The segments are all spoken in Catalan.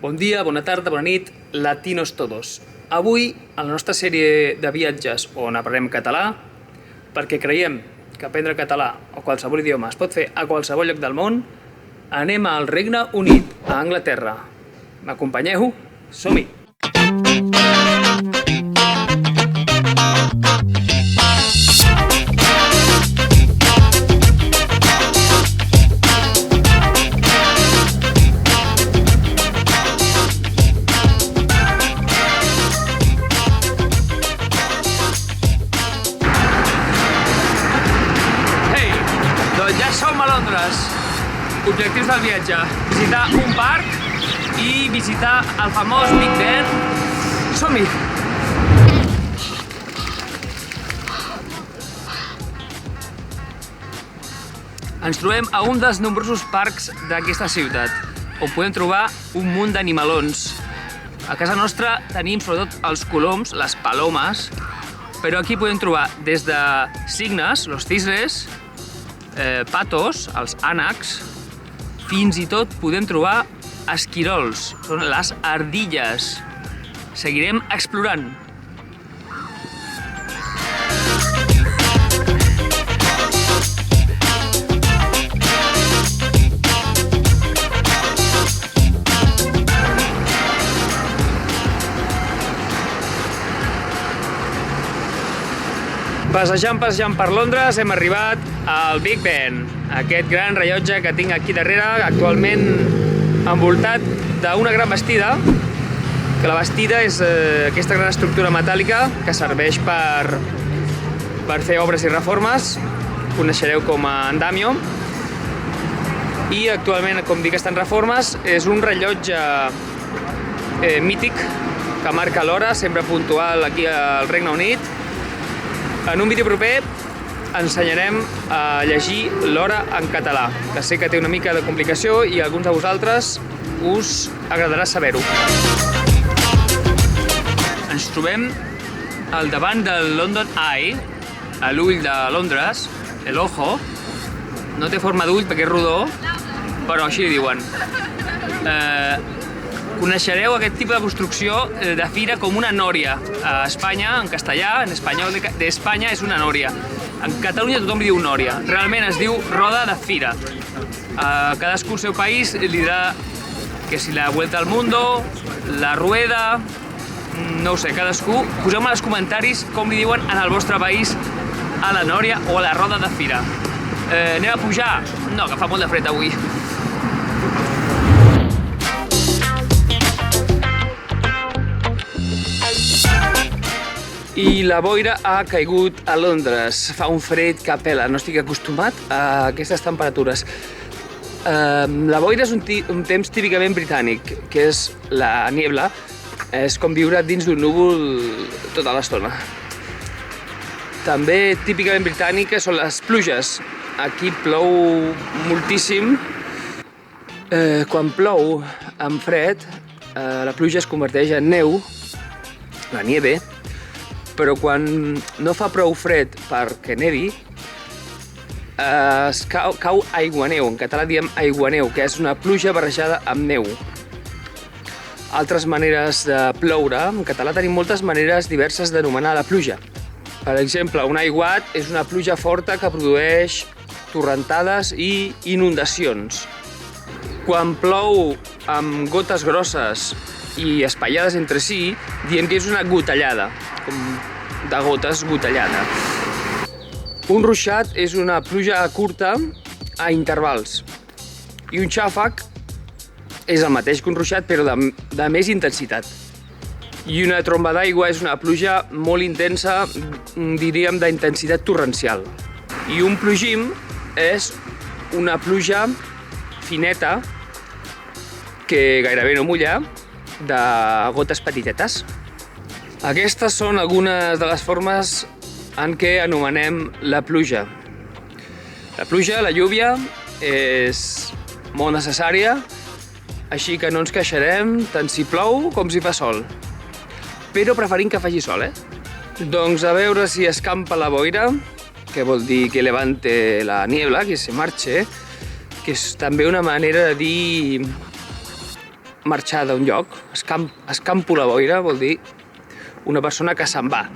Bon dia, bona tarda, bona nit, latinos todos. Avui, a la nostra sèrie de viatges on aprenem català, perquè creiem que aprendre català o qualsevol idioma es pot fer a qualsevol lloc del món, anem al Regne Unit, a Anglaterra. M'acompanyeu? Som-hi! Ja som a Londres. Objectius del viatge: visitar un parc i visitar el famós Big Ben. Som-hi! Ens trobem a un dels nombrosos parcs d'aquesta ciutat, on podem trobar un munt d'animalons. A casa nostra tenim sobretot els coloms, les palomes, però aquí podem trobar des de cignes, los cisnes, patos, els ànecs, fins i tot podem trobar esquirols, són les ardilles. Seguirem explorant. Passejant per Londres hem arribat al Big Ben, aquest gran rellotge que tinc aquí darrere, actualment envoltat d'una gran bastida, que la bastida és aquesta gran estructura metàl·lica que serveix per fer obres i reformes, coneixereu com a andamio, i actualment, com dic, està en reformes. És un rellotge mític que marca l'hora, sempre puntual aquí al Regne Unit. En un vídeo proper ensenyarem a llegir l'hora en català, que sé que té una mica de complicació i a alguns de vosaltres us agradarà saber-ho. Ens trobem al davant del London Eye, a l'ull de Londres, el ojo. No té forma d'ull perquè és rodó, però així li diuen. Coneixereu aquest tipus de construcció de fira com una nòria. A Espanya, en castellà, en espanyol d'Espanya, és una nòria. En Catalunya tothom li diu nòria. Realment es diu roda de fira. Cadascú al seu país li dirà que si la Vuelta al Mundo, la rueda... No ho sé, cadascú. Poseu-me als comentaris com li diuen en el vostre país a la nòria o a la roda de fira. Anem a pujar? No, que fa molt de fred avui. I la boira ha caigut a Londres. Fa un fred que pela, no estic acostumat a aquestes temperatures. La boira és un temps típicament britànic, que és la niebla. És com viure dins d'un núvol tota l'estona. També típicament britàniques són les pluges. Aquí plou moltíssim. Quan plou amb fred, la pluja es converteix en neu, la nieve, però quan no fa prou fred perquè nevi, cau aiguaneu. En català diem aiguaneu, que és una pluja barrejada amb neu. Altres maneres de ploure, en català tenim moltes maneres diverses d'anomenar la pluja. Per exemple, un aiguat és una pluja forta que produeix torrentades i inundacions. Quan plou amb gotes grosses i espaiades entre si, diem que és una gotellada, com de gotes gotellada. Un ruixat és una pluja curta a intervals. I un xàfec és el mateix que un ruixat, però de més intensitat. I una tromba d'aigua és una pluja molt intensa, diríem d'intensitat torrencial. I un plogim és una pluja fineta, que gairebé no mulla, de gotes petitetes. Aquestes són algunes de les formes en què anomenem la pluja. La pluja, la lluvia, és molt necessària, així que no ens queixarem tant si plou com si fa sol. Però preferim que faci sol, Doncs a veure si escampa la boira, que vol dir que levante la niebla, que se marche, que és també una manera de dir marxar d'un lloc. Escampo la boira vol dir una persona que se'n va.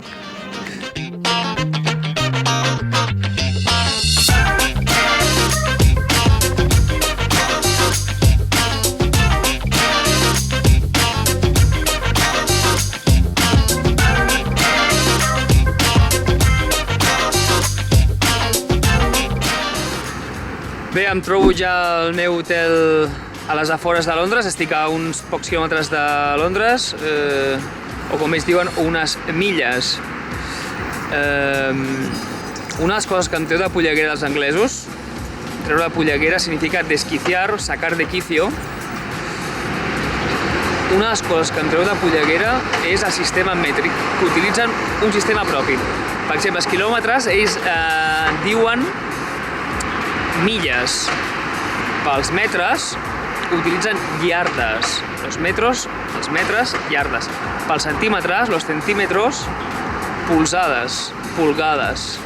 Bé, em trobo ja al meu hotel a les afores de Londres, estic a uns pocs quilòmetres de Londres, o com ells diuen, unes milles. Una de les coses que em treu de polleguera dels anglesos, treure de polleguera significa desquiciar, sacar de quicio. Una de les coses que em treu de polleguera és el sistema mètric, que utilitzen un sistema propi. Per exemple, els quilòmetres, ells diuen milles. Pels metres utilitzen iardes. Els metres, iardes. Pels centímetres, los centímetros, pulsades, pulgades.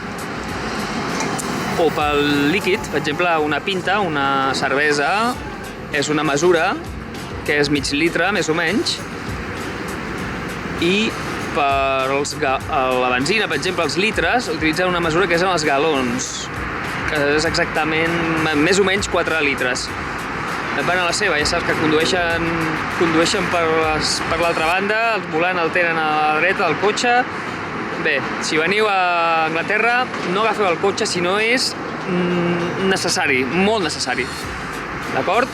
O pel líquid, per exemple, una pinta, una cervesa, és una mesura que és mig litre, més o menys, i per la benzina, per exemple, els litres, utilitzen una mesura que és en els galons, que és exactament més o menys 4 litres. Van a la seva, ja saps que condueixen per l'altra banda, el volant el tenen a la dreta del cotxe. Bé, si veniu a Anglaterra, no agafeu el cotxe si no és necessari, molt necessari. D'acord?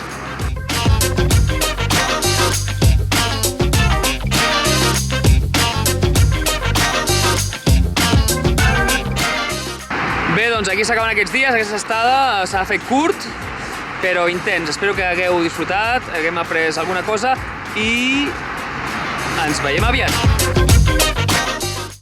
Bé, doncs aquí s'acaben aquests dies, aquesta estada s'ha fet curt, però intens. Espero que hagueu disfrutat, haguem après alguna cosa i ens veiem aviat.